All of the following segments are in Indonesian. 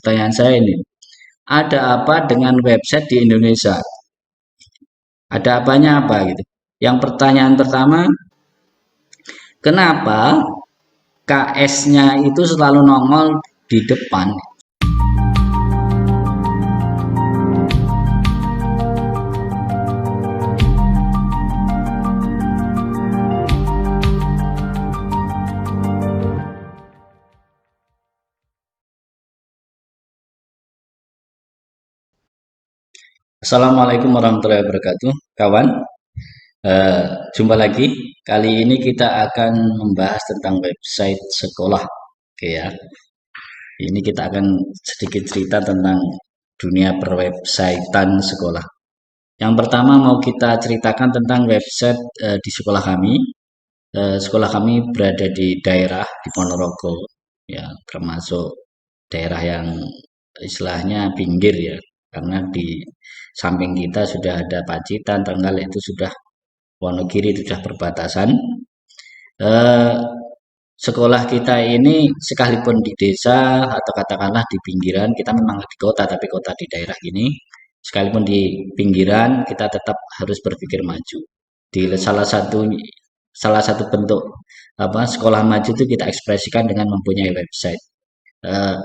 pertanyaan saya ini, ada apa dengan website di Indonesia? Ada apanya apa gitu? Yang pertanyaan pertama, kenapa KS-nya itu selalu nongol di depan? Assalamualaikum warahmatullahi wabarakatuh, kawan. Eh, Jumpa lagi. Kali ini kita akan membahas tentang website sekolah. Oke ya. Ini kita akan sedikit cerita tentang dunia perwebsitean sekolah. Yang pertama mau kita ceritakan tentang website di sekolah kami. Sekolah kami berada di daerah di Ponorogo, ya termasuk daerah yang istilahnya pinggir ya, karena di samping kita sudah ada Pacitan, Trenggalek itu sudah Wonogiri itu sudah perbatasan. Eh, Sekolah kita ini sekalipun di desa atau katakanlah di pinggiran, kita memang di kota tapi kota di daerah ini, sekalipun di pinggiran kita tetap harus berpikir maju. Di salah satu bentuk apa sekolah maju itu kita ekspresikan dengan mempunyai website.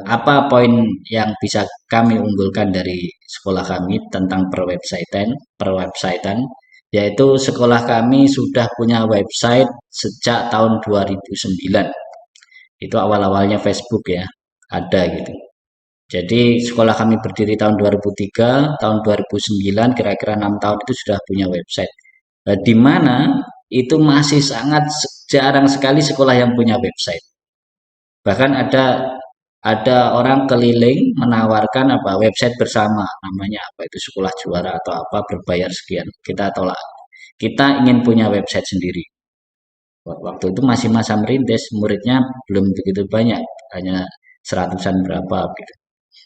Apa poin yang bisa kami unggulkan dari sekolah kami tentang perwebsitean, yaitu sekolah kami sudah punya website sejak tahun 2009. Itu awal-awalnya Facebook ya, ada gitu. Jadi sekolah kami berdiri tahun 2003, tahun 2009 kira-kira 6 tahun itu sudah punya website. Di mana itu masih sangat jarang sekali sekolah yang punya website. Bahkan ada orang keliling menawarkan apa website bersama, namanya apa itu sekolah juara atau apa, berbayar sekian. Kita tolak. Kita ingin punya website sendiri. Waktu itu masih masa merintis, muridnya belum begitu banyak, hanya seratusan berapa gitu.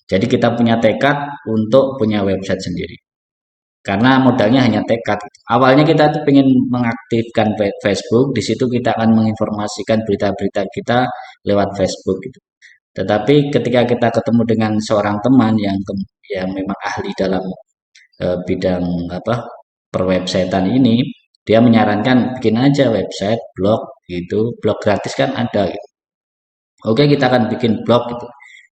Jadi kita punya tekad untuk punya website sendiri. Karena modalnya hanya tekad. Awalnya kita tuh pengen mengaktifkan Facebook, di situ kita akan menginformasikan berita-berita kita lewat Facebook gitu. Tetapi ketika kita ketemu dengan seorang teman yang memang ahli dalam bidang apa perwebsitean ini, dia menyarankan bikin aja website, blog gitu, blog gratis kan ada gitu. Oke, kita akan bikin blog gitu.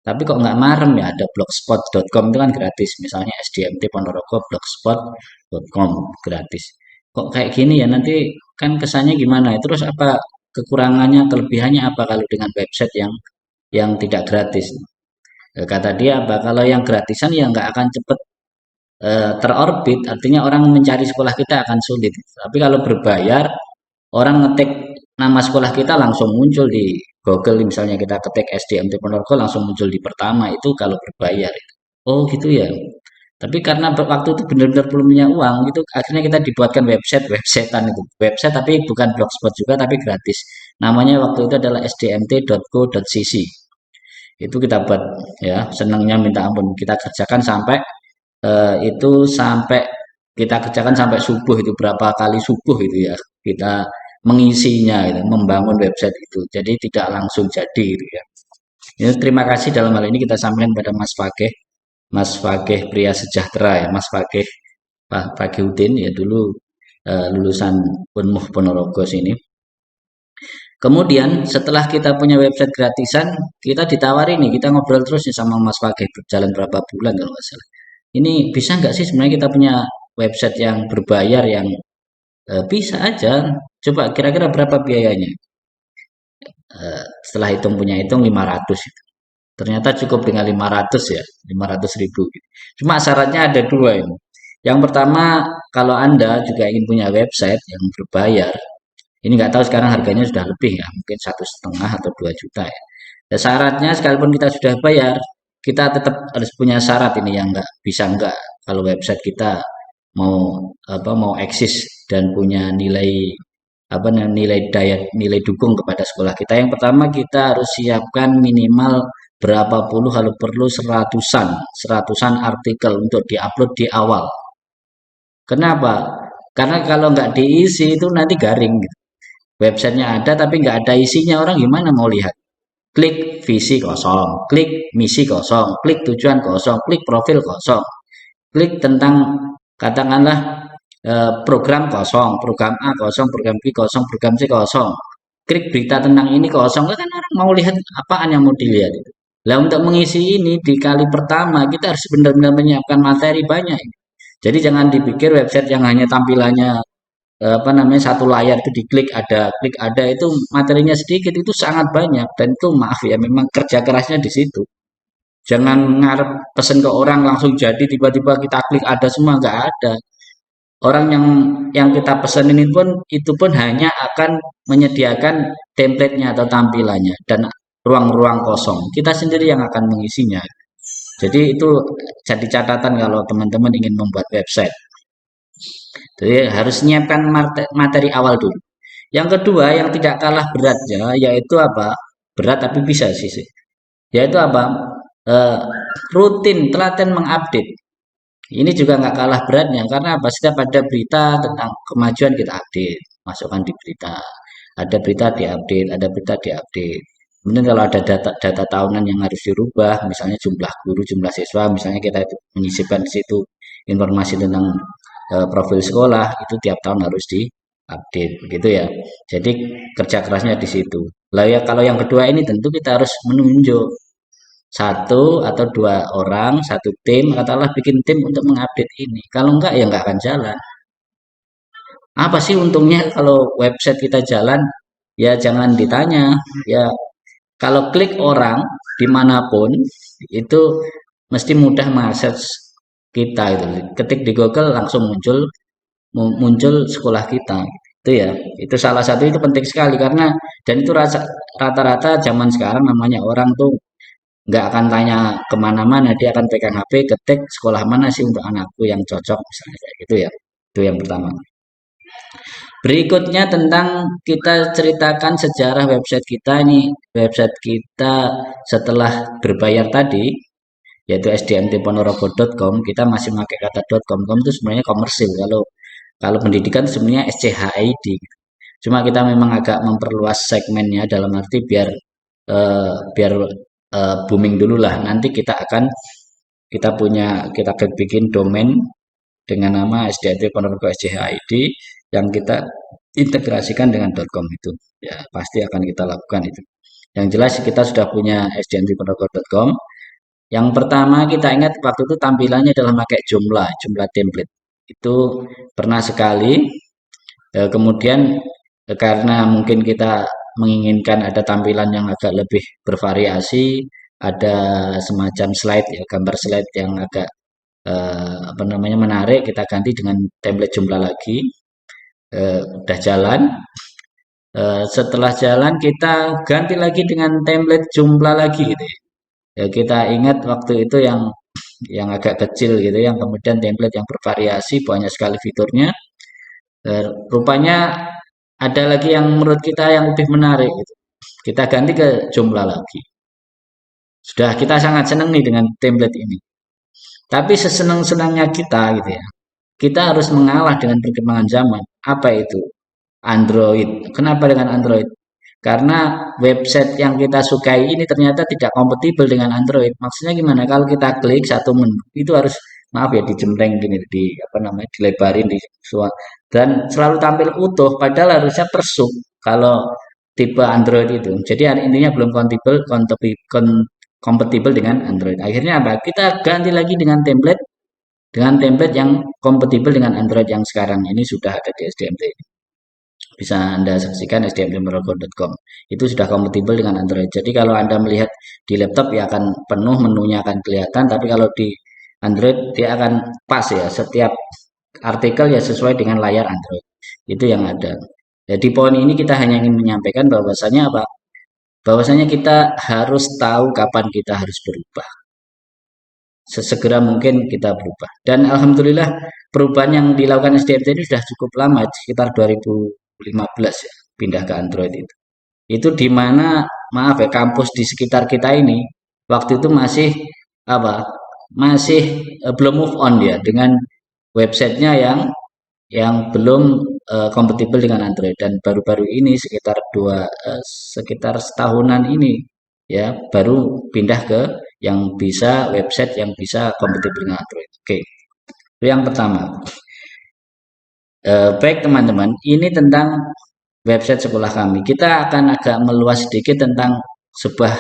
Tapi kok nggak marem ya, ada blogspot.com itu kan gratis, misalnya SDMT Ponorogo blogspot.com gratis. Kok kayak gini ya, nanti kan kesannya gimana ya? Terus apa kekurangannya, kelebihannya apa kalau dengan website yang tidak gratis? Kata dia apa? Kalau yang gratisan ya nggak akan cepet terorbit, artinya orang mencari sekolah kita akan sulit. Tapi kalau berbayar, orang ngetik nama sekolah kita langsung muncul di Google, misalnya kita ketik SDMT Ponorogo langsung muncul di pertama itu kalau berbayar. Oh gitu ya. Tapi karena waktu itu benar-benar belum punya uang, itu akhirnya kita dibuatkan websitean itu. Website tapi bukan blogspot juga tapi gratis. Namanya waktu itu adalah sdmt.co.cc. Itu kita buat ya, senangnya minta ampun. Kita kerjakan sampai itu sampai kita kerjakan sampai subuh, itu berapa kali subuh itu ya kita mengisinya gitu, membangun website itu, jadi tidak langsung jadi gitu ya. Ini terima kasih dalam hal ini kita sampaikan pada Mas Fakih Pria Sejahtera ya, Mas Fakih Pak Fakihudin ya, dulu lulusan Unmuh Ponorogo sini. Kemudian setelah kita punya website gratisan, kita ditawari nih, kita ngobrol terus nih sama Mas Fakih berjalan berapa bulan kalau nggak salah. Ini bisa nggak sih sebenarnya kita punya website yang berbayar yang bisa aja. Coba kira-kira berapa biayanya? Setelah hitung punya hitung 500 itu. Ternyata cukup dengan 500 ya, 500.000 gitu. Cuma syaratnya ada dua ini. Yang pertama, kalau Anda juga ingin punya website yang berbayar, ini nggak tahu sekarang harganya sudah lebih ya, mungkin 1,5 atau 2 juta ya. Dan syaratnya sekalipun kita sudah bayar, kita tetap harus punya syarat ini yang nggak bisa nggak kalau website kita mau mau eksis dan punya nilai nilai dukung kepada sekolah kita. Yang pertama kita harus siapkan minimal berapa puluh kalau perlu seratusan artikel untuk diupload di awal. Kenapa? Karena kalau nggak diisi itu nanti garing gitu. Websitenya ada tapi nggak ada isinya, orang gimana mau lihat? klik visi kosong, klik misi kosong, klik tujuan kosong, klik profil kosong, klik tentang katakanlah program kosong, program A kosong, program B kosong, program C kosong. Klik berita tentang ini kosong, kan orang mau lihat apaan yang mau dilihat itu. Nah, untuk mengisi ini di kali pertama kita harus benar-benar menyiapkan materi banyak. Jadi jangan dipikir website yang hanya tampilannya apa namanya satu layar itu diklik ada, klik ada itu materinya sedikit itu sangat banyak dan itu maaf ya memang kerja kerasnya di situ. Jangan ngarep pesen ke orang langsung jadi tiba-tiba kita klik ada semua nggak ada. Orang yang kita pesen ini pun itu pun hanya akan menyediakan template-nya atau tampilannya dan ruang-ruang kosong. Kita sendiri yang akan mengisinya. Jadi itu jadi catatan kalau teman-teman ingin membuat website. Jadi harus menyiapkan materi awal dulu. Yang kedua yang tidak kalah beratnya yaitu apa? Berat tapi bisa sih. Yaitu apa? Eh, rutin telaten mengupdate. Ini juga nggak kalah beratnya karena apa? Setiap ada berita tentang kemajuan kita update, masukkan di berita. Ada berita diupdate, ada berita diupdate. Kemudian kalau ada data tahunan yang harus dirubah, misalnya jumlah guru, jumlah siswa, misalnya kita itu menyisipkan di situ informasi tentang profil sekolah, itu tiap tahun harus diupdate, begitu ya. Jadi kerja kerasnya di situ. Lah ya kalau yang kedua ini tentu kita harus menunjuk satu atau dua orang, satu tim, katakanlah bikin tim untuk mengupdate ini. Kalau enggak ya enggak akan jalan. Apa sih untungnya kalau website kita jalan? Ya jangan ditanya. Ya kalau klik orang dimanapun itu mesti mudah mengakses kita itu. Ketik di Google langsung muncul sekolah kita. Itu ya. Itu salah satu itu penting sekali karena dan itu rata-rata zaman sekarang namanya orang tuh nggak akan tanya kemana-mana, dia akan pegang HP, ketik sekolah mana sih untuk anakku yang cocok, misalnya kayak gitu ya. Itu yang pertama. Berikutnya tentang kita ceritakan sejarah website kita ini. Website kita setelah berbayar tadi, yaitu sdmtponorogo.com, kita masih pakai kata .com. Com itu sebenarnya komersil. Kalau kalau pendidikan sebenarnya SCHID. Cuma kita memang agak memperluas segmennya dalam arti biar booming dulu lah. Nanti kita akan kita bikin domain dengan nama sdmtponorogo.schid yang kita integrasikan dengan .com itu. Ya, pasti akan kita lakukan itu. Yang jelas kita sudah punya sdmtponorogo.com. Yang pertama kita ingat waktu itu tampilannya adalah pakai jumlah template. Itu pernah sekali kemudian karena mungkin kita menginginkan ada tampilan yang agak lebih bervariasi, ada semacam slide ya, gambar slide yang agak apa namanya menarik, kita ganti dengan template jumlah lagi. Udah jalan. Setelah jalan kita ganti lagi dengan template jumlah lagi gitu ya. Ya, kita ingat waktu itu yang agak kecil gitu, yang kemudian template yang bervariasi banyak sekali fiturnya. Rupanya ada lagi yang menurut kita yang lebih menarik gitu. Kita ganti ke jumlah lagi. Sudah kita sangat senang nih dengan template ini. Tapi sesenang-senangnya kita gitu ya. Kita harus mengalah dengan perkembangan zaman. Apa itu? Android. Kenapa dengan Android? Karena website yang kita sukai ini ternyata tidak kompatibel dengan Android. Maksudnya gimana? Kalau kita klik satu menu itu harus maaf ya dijempleng gini di apa namanya dilebarin di dan selalu tampil utuh padahal harusnya per sub kalau tipe Android itu. Jadi intinya belum kompatibel dengan Android. Akhirnya apa? Kita ganti lagi dengan template yang kompatibel dengan Android yang sekarang ini sudah ada di SDMT. Bisa Anda saksikan sdmtponorogo.com. Itu sudah kompatibel dengan Android. Jadi kalau Anda melihat di laptop ya akan penuh menunya akan kelihatan, tapi kalau di Android dia akan pas ya setiap artikel ya sesuai dengan layar Android. Itu yang ada. Jadi poin ini kita hanya ingin menyampaikan bahwasanya apa? Bahwasanya kita harus tahu kapan kita harus berubah. Sesegera mungkin kita berubah. Dan alhamdulillah perubahan yang dilakukan SDMT ini sudah cukup lama, sekitar 2015 ya, pindah ke Android itu. Itu di mana maaf ya kampus di sekitar kita ini waktu itu masih apa? Masih belum move on dia dengan websitenya yang belum kompatibel dengan Android dan baru-baru ini sekitar setahunan ini ya, baru pindah ke yang bisa website yang bisa kompatibel dengan Android. Oke, itu yang pertama. Baik teman-teman, ini tentang website sekolah kami. Kita akan agak meluas sedikit tentang sebuah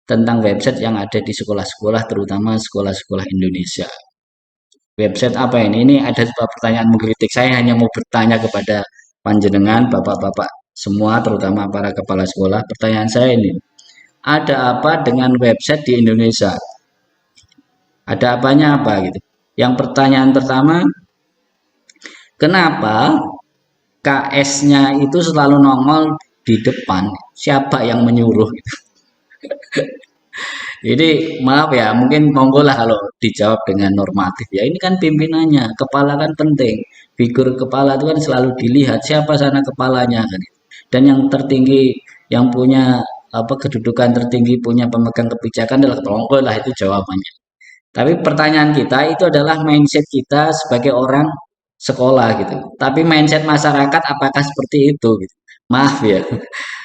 tentang website yang ada di sekolah-sekolah, terutama sekolah-sekolah Indonesia. Website apa ini? Ini ada sebuah pertanyaan menggelitik. Saya hanya mau bertanya kepada panjenengan, bapak-bapak semua, terutama para kepala sekolah. Pertanyaan saya ini, ada apa dengan website di Indonesia? Ada apanya apa gitu? Yang pertanyaan pertama, kenapa KS-nya itu selalu nongol di depan? Siapa yang menyuruh? Jadi maaf ya, mungkin monggo lah kalau dijawab dengan normatif ya. Ini kan pimpinannya, kepala kan penting. Figur kepala itu kan selalu dilihat siapa sana kepalanya kan. Dan yang tertinggi, yang punya apa kedudukan tertinggi, punya pemegang kebijakan adalah kepala. Monggo lah itu jawabannya. Tapi pertanyaan kita itu adalah mindset kita sebagai orang sekolah gitu. Tapi mindset masyarakat apakah seperti itu gitu? Maaf ya.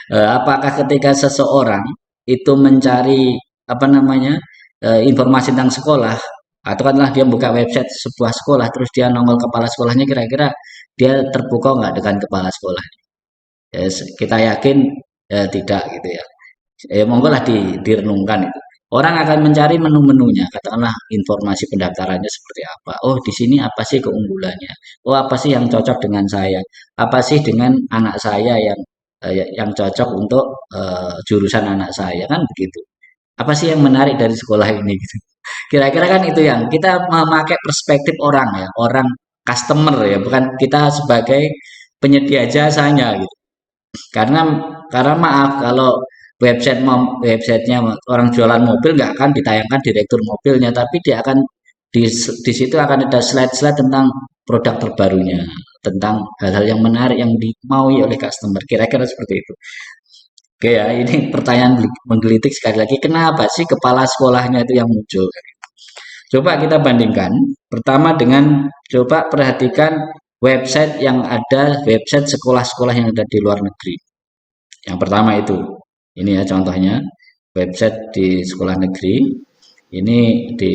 Apakah ketika seseorang itu mencari apa namanya informasi tentang sekolah atau katakanlah dia buka website sebuah sekolah terus dia nongol kepala sekolahnya kira-kira dia terpukau nggak dengan kepala sekolah? Ya, kita yakin tidak gitu ya. Monggo lah direnungkan itu. Orang akan mencari menu-menunya, katakanlah informasi pendaftarannya seperti apa. Oh, di sini apa sih keunggulannya? Oh, apa sih yang cocok dengan saya? Apa sih dengan anak saya yang cocok untuk jurusan anak saya kan begitu. Apa sih yang menarik dari sekolah ini gitu. Kira-kira kan itu yang kita memakai perspektif orang ya, orang customer ya, bukan kita sebagai penyedia jasanya gitu. Karena karena maaf kalau websitenya orang jualan mobil nggak akan ditayangkan direktur mobilnya, tapi dia akan di situ akan ada slide-slide tentang produk terbarunya, tentang hal-hal yang menarik yang dimaui oleh customer. Kira-kira seperti itu. Oke ya, ini pertanyaan menggelitik sekali lagi. Kenapa sih kepala sekolahnya itu yang muncul? Coba kita bandingkan. Pertama dengan coba perhatikan website yang ada, website sekolah-sekolah yang ada di luar negeri. Yang pertama itu, ini ya contohnya website di sekolah negeri. Ini di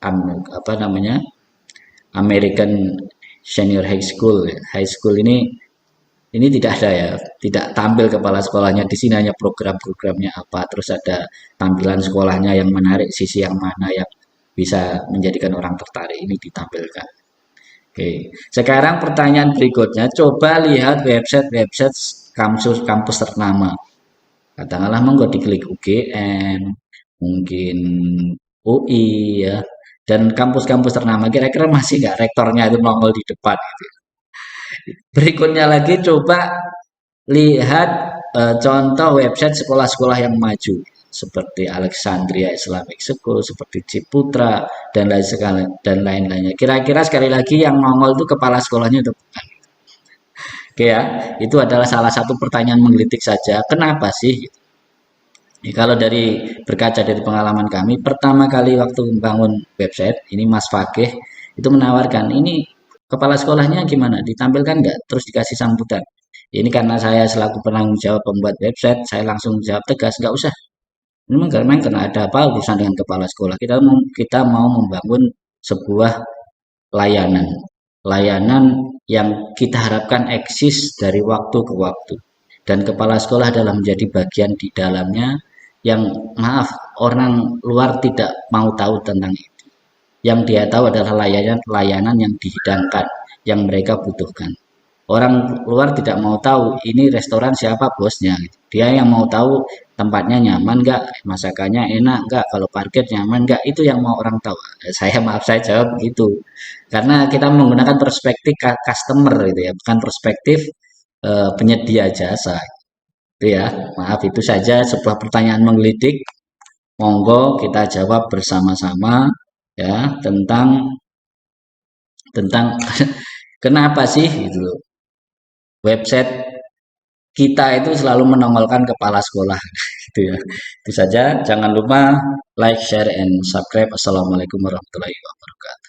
apa namanya American Senior High School. High School ini tidak ada ya, tidak tampil kepala sekolahnya. Di sini hanya program-programnya apa, terus ada tampilan sekolahnya yang menarik, sisi yang mana yang bisa menjadikan orang tertarik ini ditampilkan. Oke, sekarang pertanyaan berikutnya, coba lihat website-website kampus ternama. Katakanlah monggo diklik UGM, mungkin UI ya, dan kampus-kampus ternama. Kira-kira masih nggak rektornya itu nongol di depan gitu. Berikutnya lagi coba lihat contoh website sekolah-sekolah yang maju seperti Alexandria Islamic School, seperti Ciputra dan lain sekali dan lain-lainnya. Kira-kira sekali lagi yang nongol itu kepala sekolahnya itu bukan. Oke ya, itu adalah salah satu pertanyaan menggelitik saja. Kenapa sih? Ya, kalau dari berkaca dari pengalaman kami, pertama kali waktu membangun website, ini Mas Fakih itu menawarkan, ini kepala sekolahnya gimana? Ditampilkan nggak? Terus dikasih sambutan. Ini karena saya selaku penanggung jawab pembuat website, saya langsung jawab tegas, nggak usah. Ini memang karena ada apa urusan dengan kepala sekolah. Kita mau membangun sebuah layanan, layanan yang kita harapkan eksis dari waktu ke waktu. Dan kepala sekolah adalah menjadi bagian di dalamnya yang maaf orang luar tidak mau tahu tentang itu. Yang dia tahu adalah layanan yang dihidangkan, yang mereka butuhkan. Orang luar tidak mau tahu ini restoran siapa bosnya. Dia yang mau tahu tempatnya nyaman nggak, masakannya enak nggak, kalau parkir nyaman nggak, itu yang mau orang tahu. Saya maaf saya jawab begitu. Karena kita menggunakan perspektif customer gitu ya, bukan perspektif penyedia jasa. Itu ya, maaf itu saja sebuah pertanyaan menggelitik. Monggo kita jawab bersama-sama ya tentang kenapa sih gitu website kita itu selalu menongolkan kepala sekolah gitu ya. Itu saja, jangan lupa like, share, and subscribe. Assalamualaikum warahmatullahi wabarakatuh.